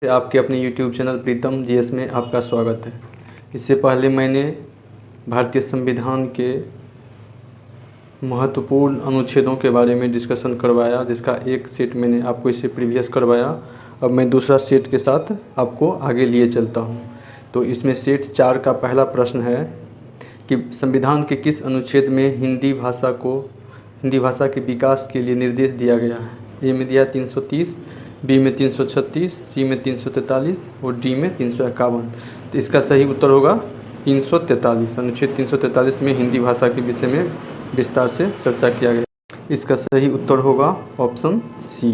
आपके अपने YouTube channel प्रीतम GS में आपका स्वागत है। इससे पहले मैंने भारतीय संविधान के महत्वपूर्ण अनुच्छेदों के बारे में डिस्कशन करवाया, जिसका एक सेट मैंने आपको इससे प्रीवियस करवाया। अब मैं दूसरा सेट के साथ आपको आगे लिए चलता हूं। तो इसमें सेट 4 का पहला प्रश्न है कि संविधान के किस अनुच्छेद में हिंदी भाषा के विकास के लिए निर्देश दिया गया है। ए में दिया 330, बी में 336, सी में 343 और डी में 351। तो इसका सही उत्तर होगा 343। अनुच्छेद 343 में हिंदी भाषा के विषय में विस्तार से चर्चा किया गया। इसका सही उत्तर होगा ऑप्शन सी।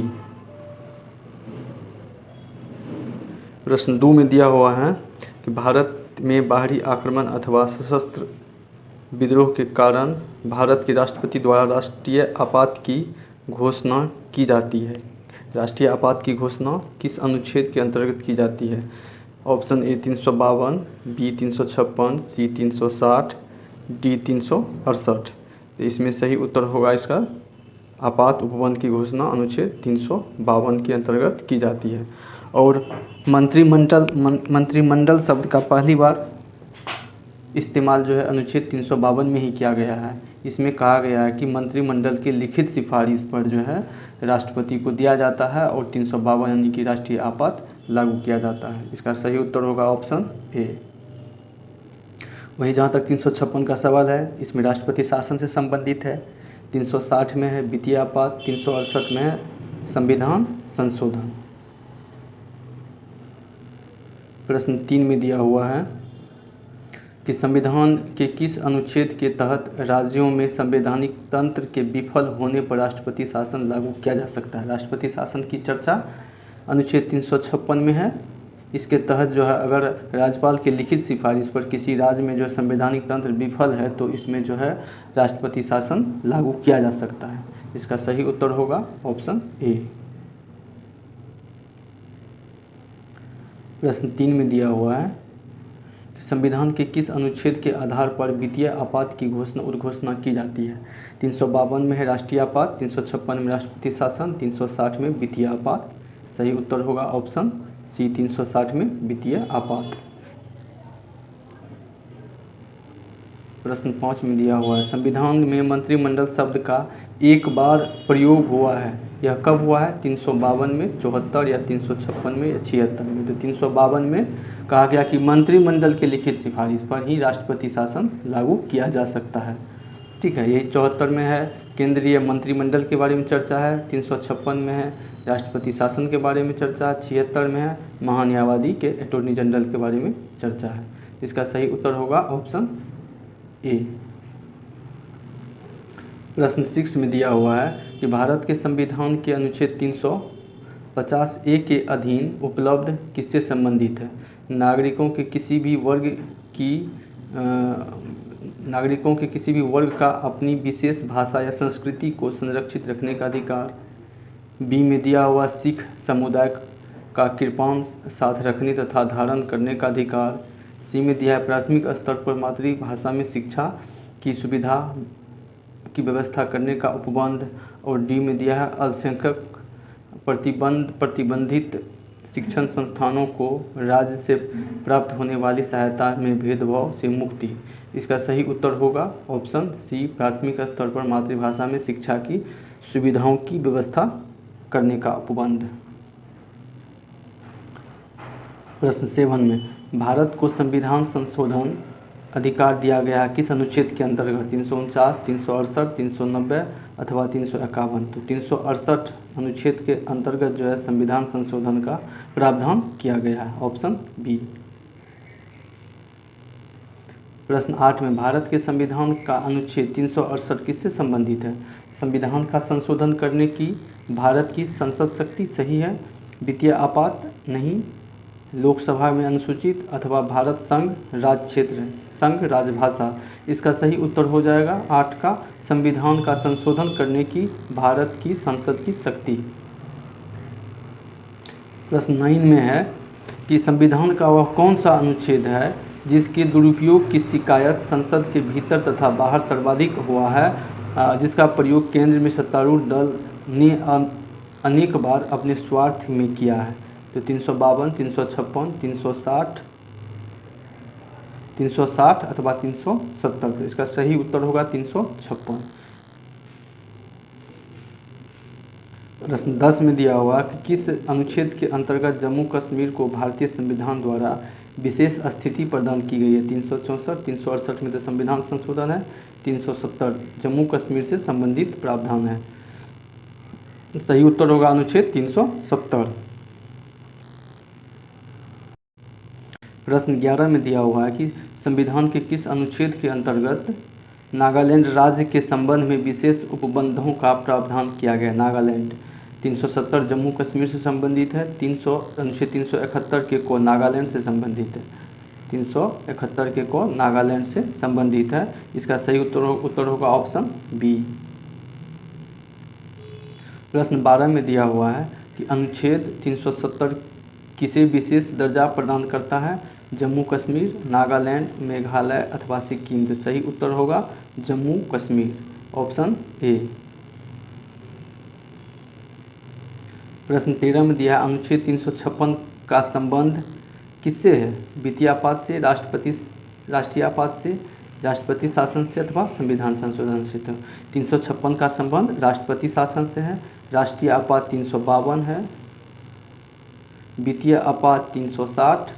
प्रश्न 2 में दिया हुआ है कि भारत में बाहरी आक्रमण अथवा सशस्त्र विद्रोह के कारण भारत के राष्ट्रपति द्वारा राष्ट्रीय आपात की घोषणा की जाती है। राष्ट्रीय आपात की घोषणा किस अनुच्छेद के अंतर्गत की जाती है। Option A 352, B 356, C 360, D 368। तो इसमें सही उत्तर होगा इसका आपात उपबंध की घोषणा अनुच्छेद 352 के अंतर्गत की जाती है। और मंत्रिमंडल शब्द का पहली बार इस्तेमाल जो है अनुच्छेद 352 में ही किया गया है। इसमें कहा गया है कि मंत्रिमंडल के लिखित सिफारिश पर जो है राष्ट्रपति को दिया जाता है और 352 यानी कि राष्ट्रीय आपात लागू किया जाता है। इसका सही उत्तर होगा ऑप्शन ए। वहीं जहाँ तक 356 का सवाल है, इसमें राष्ट्रपति शासन से संबंधित है। 360 में है वित्तीय आपात, 368 में है संविधान संशोधन। प्रश्न 3 में दिया हुआ है कि संविधान के किस अनुच्छेद के तहत राज्यों में संवैधानिक तंत्र के विफल होने पर राष्ट्रपति शासन लागू किया जा सकता है। राष्ट्रपति शासन की चर्चा अनुच्छेद 356 में है। इसके तहत जो है अगर राज्यपाल के लिखित सिफारिश पर किसी राज्य में जो संवैधानिक तंत्र विफल है तो इसमें जो है राष्ट्रपति शासन लागू किया जा सकता है। इसका सही उत्तर होगा ऑप्शन ए। प्रश्न 3 में दिया हुआ है कि संविधान के किस अनुच्छेद के आधार पर वित्तीय आपात की उद्घोषणा की जाती है। 352 में है राष्ट्रीय आपात, 356 में राष्ट्रपति शासन, 360 में वित्तीय आपात। सही उत्तर होगा ऑप्शन सी 360 में वित्तीय आपात। प्रश्न 5 में दिया हुआ है संविधान में मंत्रिमंडल शब्द का एक बार प्रयोग हुआ है, यह कब हुआ है। 352 में, 74 या 356 में या 76 में। तो 352 में कहा गया कि मंत्रिमंडल के लिखित सिफारिश पर ही राष्ट्रपति शासन लागू किया जा सकता है। ठीक है, यही 74 में है केंद्रीय मंत्रिमंडल के बारे में चर्चा है, 356 में है राष्ट्रपति शासन के बारे में चर्चा है, 76 में है महान्यायवादी के अटॉर्नी जनरल के बारे में चर्चा है। इसका सही उत्तर होगा ऑप्शन ए। प्रश्न 6 में दिया हुआ है कि भारत के संविधान के अनुच्छेद 350 ए के अधीन उपलब्ध किससे संबंधित है। नागरिकों के किसी भी वर्ग का अपनी विशेष भाषा या संस्कृति को संरक्षित रखने का अधिकार। बी में दिया हुआ सिख समुदाय का कृपाण साथ रखने तथा धारण करने का अधिकार। सी में दिया है प्राथमिक स्तर पर मातृभाषा में शिक्षा की सुविधा की व्यवस्था करने का उपबंध। और डी में दिया है अल्पसंख्यक प्रतिबंधित शिक्षण संस्थानों को राज्य से प्राप्त होने वाली सहायता में भेदभाव से मुक्ति। इसका सही उत्तर होगा ऑप्शन सी प्राथमिक स्तर पर मातृभाषा में शिक्षा की सुविधाओं की व्यवस्था करने का उपबंध। प्रश्न 7 में भारत को संविधान संशोधन अधिकार दिया गया है किस अनुच्छेद के अंतर्गत। 349, 368, 390 अथवा 351। तो 368 अनुच्छेद के अंतर्गत जो है संविधान संशोधन का प्रावधान किया गया है, ऑप्शन बी। प्रश्न 8 में भारत के संविधान का अनुच्छेद 368 किससे संबंधित है। संविधान का संशोधन करने की भारत की संसद शक्ति सही है, वित्तीय आपात नहीं, लोकसभा में अनुसूचित अथवा भारत संघ राज्य क्षेत्र संघ राजभाषा। इसका सही उत्तर हो जाएगा 8 का संविधान का संशोधन करने की भारत की संसद की शक्ति। प्रश्न 9 में है कि संविधान का वह कौन सा अनुच्छेद है जिसके दुरुपयोग की शिकायत संसद के भीतर तथा बाहर सर्वाधिक हुआ है, जिसका प्रयोग केंद्र में सत्तारूढ़ दल ने अनेक बार अपने स्वार्थ में किया है। तो 352, 356, 360, 360 अथवा 370। तो इसका सही उत्तर होगा 356। प्रश्न 10 में दिया हुआ कि किस अनुच्छेद के अंतर्गत जम्मू कश्मीर को भारतीय संविधान द्वारा विशेष स्थिति प्रदान की गई है। 364, 368 में तो संविधान संशोधन है, 370 जम्मू कश्मीर से संबंधित प्रावधान है। सही उत्तर होगा अनुच्छेद 370। प्रश्न 11 में दिया हुआ है कि संविधान के किस अनुच्छेद के अंतर्गत नागालैंड राज्य के संबंध में विशेष उपबंधों का प्रावधान किया गया। नागालैंड 370 जम्मू कश्मीर से संबंधित है, अनुच्छेद 371 के को नागालैंड से संबंधित है, 371 के को नागालैंड से संबंधित है। इसका सही उत्तर होगा ऑप्शन बी। प्रश्न 12 में दिया हुआ है कि अनुच्छेद 370 किसे विशेष दर्जा प्रदान करता है। जम्मू कश्मीर, नागालैंड, मेघालय अथवा सिक्किम। तो सही उत्तर होगा जम्मू कश्मीर, ऑप्शन ए। प्रश्न 13 में दिया है अनुच्छेद 356 का संबंध किससे है। वित्तीय आपात से, राष्ट्रीय आपात से, राष्ट्रपति शासन से अथवा संविधान संशोधन से। तो 356 का संबंध राष्ट्रपति शासन से है, राष्ट्रीय आपात 352 है, वित्तीय आपात 360,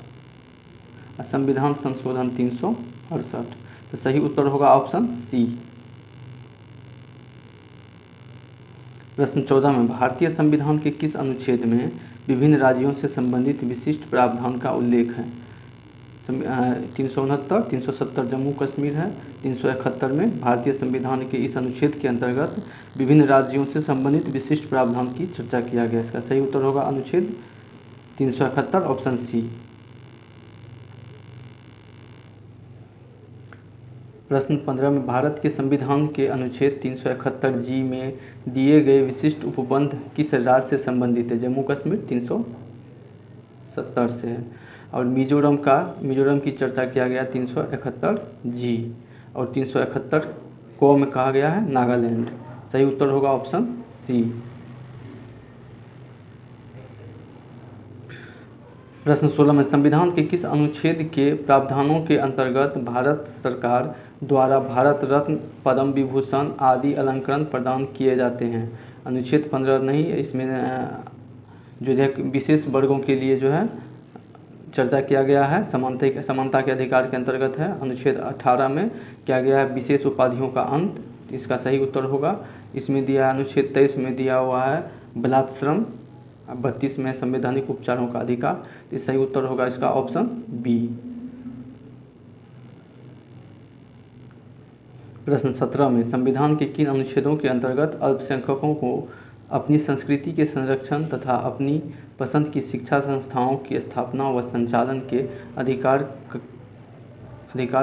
संविधान संशोधन 368। तो सही उत्तर होगा ऑप्शन सी। प्रश्न 14 में भारतीय संविधान के किस अनुच्छेद में विभिन्न राज्यों से संबंधित विशिष्ट प्रावधान का उल्लेख है। 369, 370 जम्मू कश्मीर है, 371 में भारतीय संविधान के इस अनुच्छेद के अंतर्गत विभिन्न राज्यों से संबंधित विशिष्ट प्रावधान की चर्चा किया गया। इसका सही उत्तर होगा अनुच्छेद 371, ऑप्शन सी। प्रश्न 15 में भारत के संविधान के अनुच्छेद 371 जी में दिए गए विशिष्ट उपबंध किस राज्य से संबंधित है। जम्मू कश्मीर 370 से है, और मिजोरम की चर्चा किया गया 371 जी, और 371 को में कहा गया है नागालैंड। सही उत्तर होगा ऑप्शन सी। प्रश्न 16 में संविधान के किस अनुच्छेद के प्रावधानों के अंतर्गत भारत सरकार द्वारा भारत रत्न, पद्म विभूषण आदि अलंकरण प्रदान किए जाते हैं। अनुच्छेद 15 नहीं, इसमें जो है विशेष वर्गों के लिए जो है चर्चा किया गया है, समानता के अधिकार के अंतर्गत है। अनुच्छेद 18 में किया गया है विशेष उपाधियों का अंत। इसका सही उत्तर होगा। इसमें दिया अनुच्छेद 23 में दिया हुआ है बलात्श्रम, 32 में संवैधानिक उपचारों का अधिकार। तो सही उत्तर होगा इसका ऑप्शन बी। प्रश्न 17 में संविधान के किन अनुच्छेदों के अंतर्गत अल्पसंख्यकों को अपनी संस्कृति के संरक्षण तथा अपनी पसंद की शिक्षा संस्थाओं की स्थापना व संचालन के अधिकार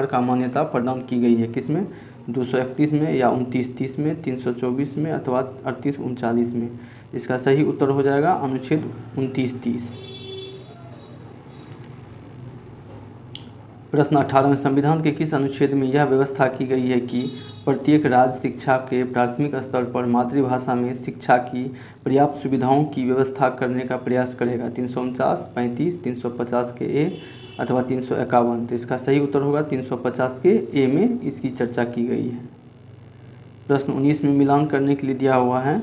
का मान्यता प्रदान की गई है। किसमें, 231 में या 29-30 में, 324 में अथवा 38-39 में। इसका सही उत्तर हो जाएगा अनुच्छेद 29-30। प्रश्न 18 में संविधान के किस अनुच्छेद में यह व्यवस्था की गई है कि प्रत्येक राज्य शिक्षा के प्राथमिक स्तर पर मातृभाषा में शिक्षा की पर्याप्त सुविधाओं की व्यवस्था करने का प्रयास करेगा। 349, 35, 350 के ए अथवा 351। तो इसका सही उत्तर होगा 350 के ए में इसकी चर्चा की गई है। प्रश्न 19 में मिलान करने के लिए दिया हुआ है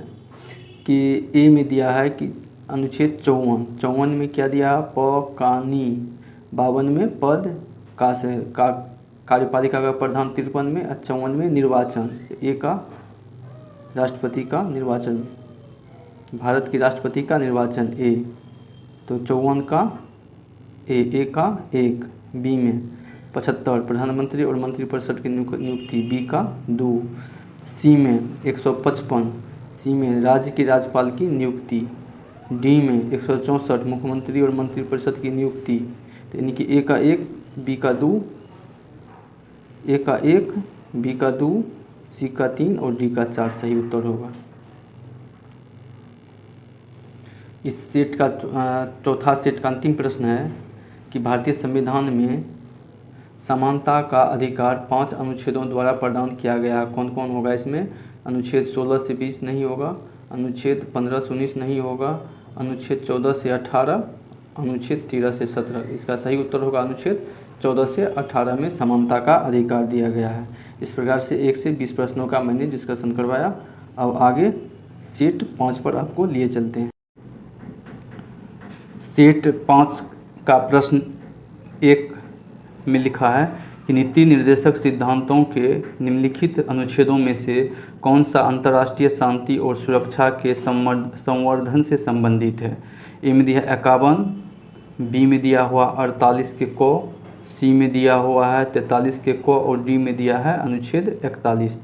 कि ए में दिया है कि अनुच्छेद 54 में क्या दिया है, प कानी, 52 में पद का से कार्यपालिका का प्रधान, 53 में, 54 में निर्वाचन, ए का राष्ट्रपति का निर्वाचन, भारत के राष्ट्रपति का निर्वाचन ए। तो 54 का ए का 1, बी में 75 प्रधानमंत्री और मंत्रिपरिषद की नियुक्ति, बी का 2, सी में 155, सी में राज्य के राज्यपाल की नियुक्ति, डी में 164 मुख्यमंत्री और मंत्रिपरिषद की नियुक्ति। तो यानी कि ए का 1, बी का 2, ए का 1, बी का 2, सी का 3 और डी का 4 सही उत्तर होगा। इस सेट का चौथा सेट का अंतिम प्रश्न है कि भारतीय संविधान में समानता का अधिकार 5 अनुच्छेदों द्वारा प्रदान किया गया। कौन कौन होगा इसमें, अनुच्छेद 16 से 20 नहीं होगा, अनुच्छेद 15 से 19 नहीं होगा, अनुच्छेद 14 से 18 अनुच्छेद 13 से 17, इसका सही उत्तर होगा अनुच्छेद 14 से 18 में समानता का अधिकार दिया गया है। इस प्रकार से 1 से 20 प्रश्नों का मैंने डिस्कशन करवाया। अब आगे सेट 5 पर आपको लिए चलते हैं। सेट 5 का प्रश्न 1 में लिखा है कि नीति निर्देशक सिद्धांतों के निम्नलिखित अनुच्छेदों में से कौन सा अंतर्राष्ट्रीय शांति और सुरक्षा के संवर्धन से संबंधित है। ए में दिया 51, बी में दिया हुआ 48 के को, सी में दिया हुआ है 43 के को और डी में दिया है अनुच्छेद 41।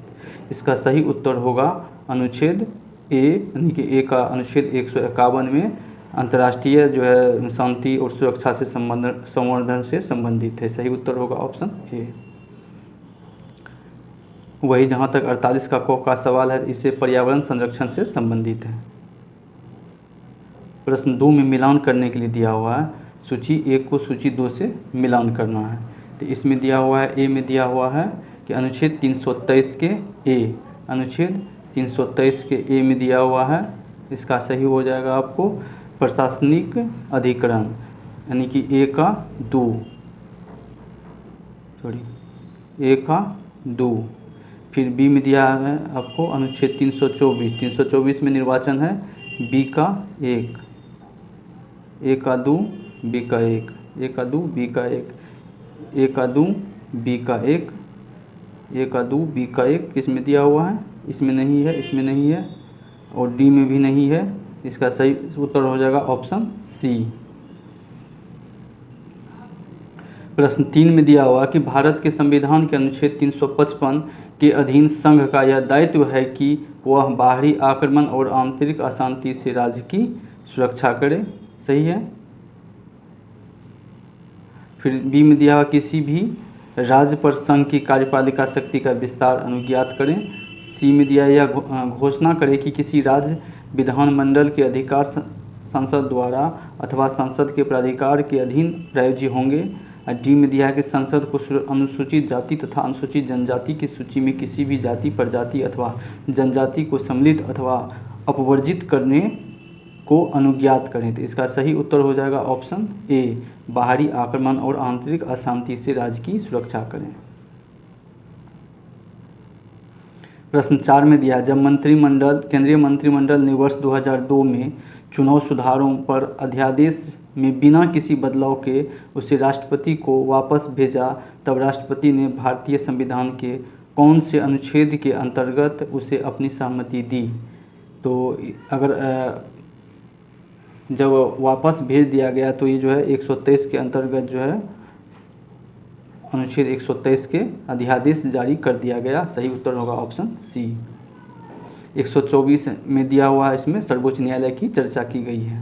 इसका सही उत्तर होगा अनुच्छेद ए, यानी कि ए का अनुच्छेद 151 में अंतर्राष्ट्रीय जो है शांति और सुरक्षा से संवर्धन से संबंधित है। सही उत्तर होगा ऑप्शन ए। वही जहाँ तक 48 का को का सवाल है, इसे पर्यावरण संरक्षण से संबंधित है। प्रश्न 2 में मिलान करने के लिए दिया हुआ है, सूची 1 को सूची 2 से मिलान करना है। तो इसमें दिया हुआ है, ए में दिया हुआ है कि अनुच्छेद 323 के ए, अनुच्छेद 323 के ए में दिया हुआ है। इसका सही हो जाएगा आपको प्रशासनिक अधिकरण, यानी कि ए का 2। फिर बी में दिया है आपको अनुच्छेद 324 में निर्वाचन है, बी का 1, ए का 2, बी का 1, ए का 2, बी का 1, ए का 2, बी का 1, ए का 2, बी का 1 किस में दिया हुआ है, इसमें नहीं है, इसमें नहीं है और डी में भी नहीं है। इसका सही उत्तर हो जाएगा ऑप्शन सी। प्रश्न 3 में दिया हुआ कि भारत के संविधान के अनुच्छेद 355 के अधीन संघ का यह दायित्व है कि वह बाहरी आक्रमण और आंतरिक अशांति से राज्य की सुरक्षा करे। सही है। फिर बी में दिया हुआ किसी भी राज्य पर संघ की कार्यपालिका शक्ति का विस्तार अनुज्ञात करें। सी में दिया यह घोषणा करे कि किसी राज्य विधानमंडल के अधिकार संसद द्वारा अथवा संसद के प्राधिकार के अधीन प्रायोज्य होंगे। डी में दिया है कि संसद को अनुसूचित जाति तथा अनुसूचित जनजाति की सूची में किसी भी जाति, प्रजाति अथवा जनजाति को सम्मिलित अथवा अपवर्जित करने को अनुज्ञात करें। तो इसका सही उत्तर हो जाएगा ऑप्शन ए, बाहरी आक्रमण और आंतरिक अशांति से राज्य की सुरक्षा करें। प्रश्न 4 में दिया, जब केंद्रीय मंत्रिमंडल ने वर्ष 2002 में चुनाव सुधारों पर अध्यादेश में बिना किसी बदलाव के उसे राष्ट्रपति को वापस भेजा, तब राष्ट्रपति ने भारतीय संविधान के कौन से अनुच्छेद के अंतर्गत उसे अपनी सहमति दी। तो अगर जब वापस भेज दिया गया तो ये जो है 123 के अंतर्गत जो है अनुच्छेद 123 के अध्यादेश जारी कर दिया गया। सही उत्तर होगा ऑप्शन सी। 124 में दिया हुआ है, इसमें सर्वोच्च न्यायालय की चर्चा की गई है।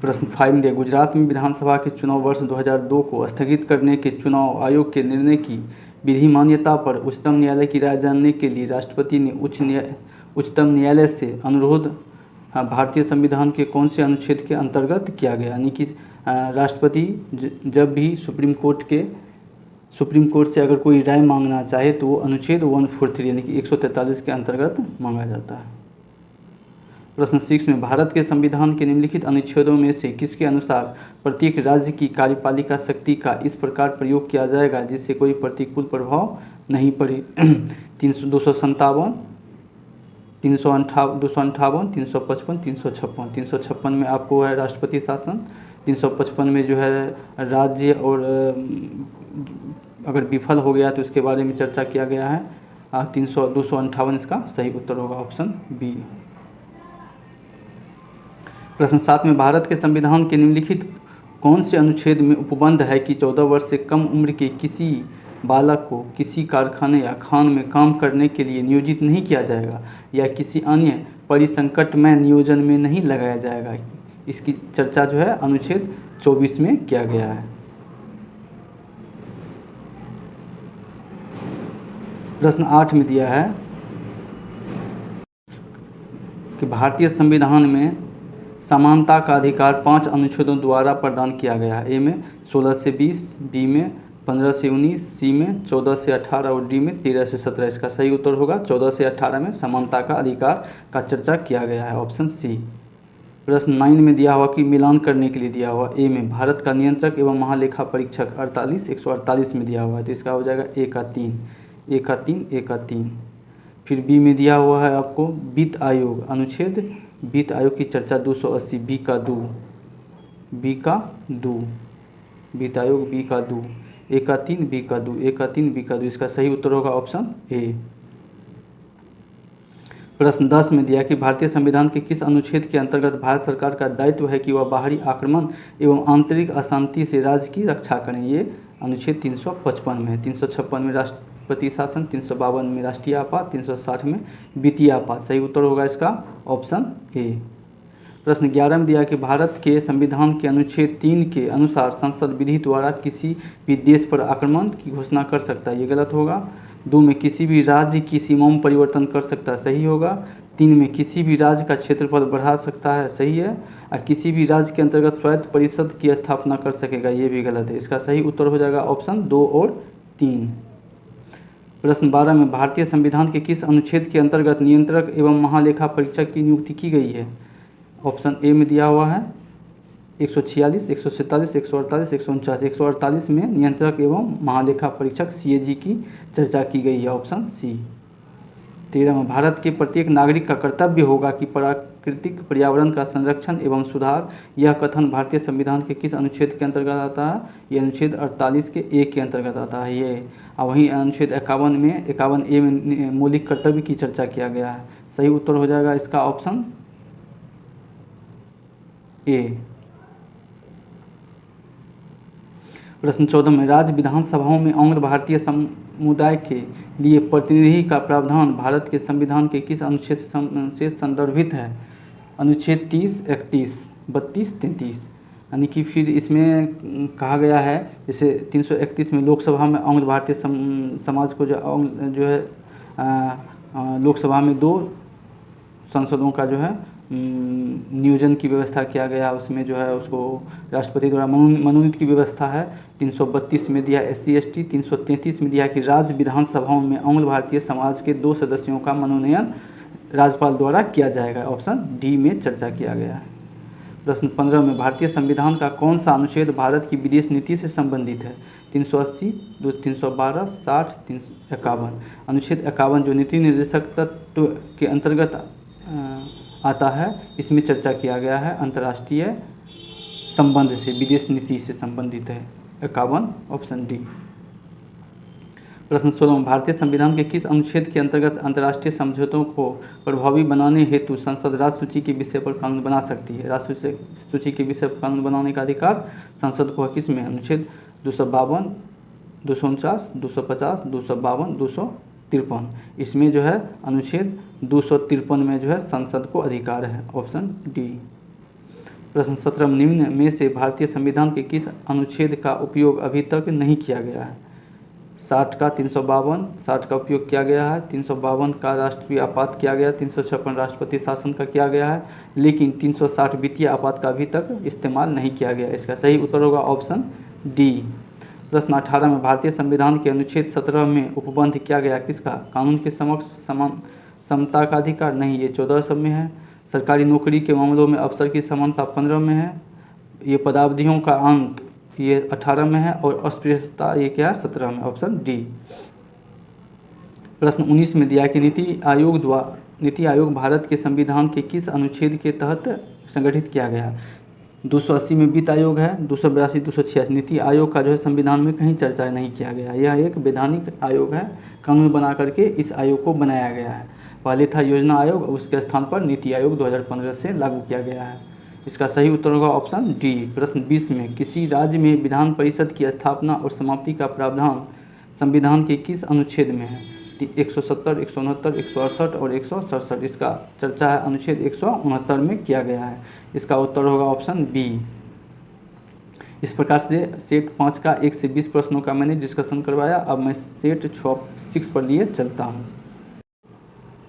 प्रश्न 5 में, गुजरात में विधानसभा के चुनाव वर्ष 2002 को स्थगित करने के चुनाव आयोग के निर्णय की विधि मान्यता पर उच्चतम न्यायालय की राय जानने के लिए राष्ट्रपति ने उच्चतम न्यायालय से अनुरोध भारतीय संविधान के कौन से अनुच्छेद के अंतर्गत किया गया। यानी कि राष्ट्रपति जब भी सुप्रीम कोर्ट से अगर कोई राय मांगना चाहे तो वो अनुच्छेद 143 यानी कि 143 के अंतर्गत मांगा जाता है। प्रश्न 6 में, भारत के संविधान के निम्नलिखित अनुच्छेदों में से किसके अनुसार प्रत्येक राज्य की कार्यपालिका शक्ति का इस प्रकार प्रयोग किया जाएगा जिससे कोई प्रतिकूल प्रभाव नहीं पड़े। 257, 358, 355, 356 में आपको है राष्ट्रपति शासन, 355 में जो है राज्य और अगर विफल हो गया तो उसके बारे में चर्चा किया गया है। 258 इसका सही उत्तर होगा ऑप्शन बी। प्रश्न 7 में, भारत के संविधान के निम्नलिखित कौन से अनुच्छेद में उपबंध है कि 14 वर्ष से कम उम्र के किसी बालक को किसी कारखाने या खान में काम करने के लिए नियोजित नहीं किया जाएगा या किसी अन्य परिसंकट में नियोजन में नहीं लगाया जाएगा। इसकी चर्चा जो है अनुच्छेद 24 में किया गया है। प्रश्न 8 में दिया है कि भारतीय संविधान में समानता का अधिकार 5 अनुच्छेदों द्वारा प्रदान किया गया है। ए में 16 से 20, बी में 15 से 19, सी में 14 से 18 और डी में 13 से 17। इसका सही उत्तर होगा 14 से 18 में समानता का अधिकार का चर्चा किया गया है, ऑप्शन सी। प्रश्न 9 में दिया हुआ कि मिलान करने के लिए दिया हुआ ए में भारत का नियंत्रक एवं महालेखा परीक्षक 148 में दिया हुआ है, तो इसका हो जाएगा ए का 3, ए का 3, ए का 3। फिर बी में दिया हुआ है आपको वित्त आयोग अनुच्छेद, वित्त आयोग की चर्चा 280, बी का 2, बी का 2, वित्त आयोग बी का 2, ए का 3, बी का 2, ए का 3, बी का 2। इसका सही उत्तर होगा ऑप्शन ए। प्रश्न 10 में दिया कि भारतीय संविधान के किस अनुच्छेद के अंतर्गत भारत सरकार का दायित्व है कि वह बाहरी आक्रमण एवं आंतरिक अशांति से राज्य की रक्षा करें। ये अनुच्छेद 355 में है। 356 में राष्ट्रपति शासन, 352 में राष्ट्रीय आपात, 360 में वित्तीय आपात। सही उत्तर होगा इसका ऑप्शन ए। प्रश्न 11 में दिया कि भारत के संविधान के अनुच्छेद 3 के अनुसार संसद विधि द्वारा किसी भी देश पर आक्रमण की घोषणा कर सकता है, ये गलत होगा। 2 में किसी भी राज्य की सीमाओं में परिवर्तन कर सकता है, सही होगा। 3 में किसी भी राज्य का क्षेत्रफल बढ़ा सकता है, सही है। और किसी भी राज्य के अंतर्गत स्वायत्त परिषद की स्थापना कर सकेगा, ये भी गलत है। इसका सही उत्तर हो जाएगा ऑप्शन 2 और 3। प्रश्न 12 में भारतीय संविधान के किस अनुच्छेद के अंतर्गत नियंत्रक एवं महालेखा परीक्षक की नियुक्ति की गई है। ऑप्शन ए में दिया हुआ है 146, 147, 148, 149। 148 में नियंत्रक एवं महालेखा परीक्षक CAG की चर्चा की गई है, ऑप्शन सी। 13 में भारत के प्रत्येक नागरिक का कर्तव्य होगा कि प्राकृतिक पर्यावरण का संरक्षण एवं सुधार। यह कथन भारतीय संविधान के किस अनुच्छेद के अंतर्गत आता है। ये अनुच्छेद 48 के ए के अंतर्गत आता है ये। और वहीं अनुच्छेद 51 में 51 ए में मौलिक कर्तव्य की चर्चा किया गया है। सही उत्तर हो जाएगा इसका ऑप्शन ए। प्रश्न 14 में राज्य विधानसभाओं में आंग्ल भारतीय समुदाय के लिए प्रतिनिधि का प्रावधान भारत के संविधान के किस अनुच्छेद से संदर्भित है। अनुच्छेद 30, 31, 32, 33। यानी कि फिर इसमें कहा गया है जैसे 331 में लोकसभा में आंग्ल भारतीय समाज को जो है लोकसभा में 2 सांसदों का जो है नियोजन की व्यवस्था किया गया। उसमें जो है उसको राष्ट्रपति द्वारा मनोनीत की व्यवस्था है। 332 में दिया SC ST। 333 में दिया कि राज्य विधानसभाओं में आंग्ल भारतीय समाज के 2 सदस्यों का मनोनयन राज्यपाल द्वारा किया जाएगा, ऑप्शन डी में चर्चा किया गया है। प्रश्न 15 में भारतीय संविधान का कौन सा अनुच्छेद भारत की विदेश नीति से संबंधित है। 380, 312, 60, 351। अनुच्छेद 51 जो नीति निर्देशक तत्व के अंतर्गत आता है, इसमें चर्चा किया गया है अंतर्राष्ट्रीय संबंध से, विदेश नीति से संबंधित है। 51 ऑप्शन डी। प्रश्न 16 में भारतीय संविधान के किस अनुच्छेद के अंतर्गत अंतर्राष्ट्रीय समझौतों को प्रभावी बनाने हेतु संसद राज्य सूची के विषय पर कानून बना सकती है। राज्य सूची के विषय पर कानून बनाने का अधिकार संसद को है किसमें। अनुच्छेद 252, 249, 250, 252, 253। इसमें जो है अनुच्छेद 253 में जो है संसद को अधिकार है, ऑप्शन डी। प्रश्न 17 निम्न में से भारतीय संविधान के किस अनुच्छेद का उपयोग अभी तक नहीं किया गया है। 60 का 352, 60 का उपयोग किया गया है। 352 का राष्ट्रीय आपात किया गया। 356 राष्ट्रपति शासन का किया गया है, लेकिन 360 वित्तीय आपात का अभी तक इस्तेमाल नहीं किया गया। इसका सही उत्तर होगा ऑप्शन डी। प्रश्न 18 में भारतीय संविधान के अनुच्छेद 17 में उपबंध किया गया किसका। कानून के समक्ष समता का अधिकार, नहीं, ये 14 में है। सरकारी नौकरी के मामलों में अफसर की समानता 15 में है। ये पदावधियों का अंत ये 18 में है। और अस्पृश्यता ये क्या है 17 में, ऑप्शन डी। प्रश्न 19 में दिया कि नीति आयोग भारत के संविधान के किस अनुच्छेद के तहत संगठित किया गया। 280 में वित्त आयोग है। 282, 286। नीति आयोग का जो है संविधान में कहीं चर्चा नहीं किया गया। यह एक वैधानिक आयोग है, कानून बना करके इस आयोग को बनाया गया है। पहले था योजना आयोग, उसके स्थान पर नीति आयोग 2015 से लागू किया गया है। इसका सही उत्तर होगा ऑप्शन डी। प्रश्न 20 में किसी राज्य में विधान परिषद की स्थापना और समाप्ति का प्रावधान संविधान के किस अनुच्छेद में है। 170, 169, 168 और 167। इसका चर्चा है अनुच्छेद 169 में किया गया है। इसका उत्तर होगा ऑप्शन बी। इस प्रकार से सेट 5 का 1 से 20 प्रश्नों का मैंने डिस्कशन करवाया। अब मैं सेट 6 पर लिए चलता हूँ।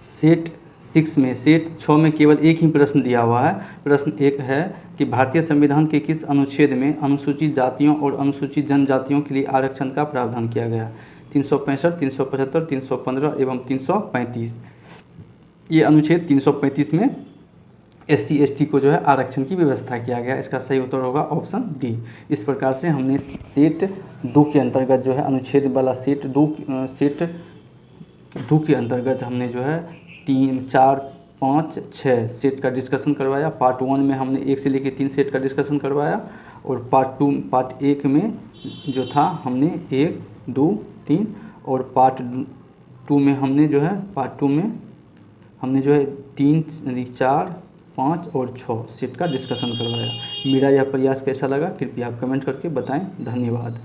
सेट 6 में केवल एक ही प्रश्न दिया हुआ है। प्रश्न 1 है कि भारतीय संविधान के किस अनुच्छेद में अनुसूचित जातियों और अनुसूचित जनजातियों के लिए आरक्षण का प्रावधान किया गया। 365, 375, 315 एवं 335। ये अनुच्छेद 335 में SC ST को जो है आरक्षण की व्यवस्था किया गया। इसका सही उत्तर होगा ऑप्शन डी। इस प्रकार से हमने सेट 2 के अंतर्गत जो है अनुच्छेद वाला सेट 2 के अंतर्गत हमने जो है 3, 4, 5, 6 सेट का डिस्कशन करवाया। पार्ट 1 में हमने 1 से लेकर 3 सेट का डिस्कशन करवाया और पार्ट 1 में जो था हमने 1, 2, 3 और पार्ट 2 में हमने जो है 3, 4, 5 और 6 सेट का डिस्कशन करवाया। मेरा यह प्रयास कैसा लगा कृपया आप कमेंट करके बताएं। धन्यवाद।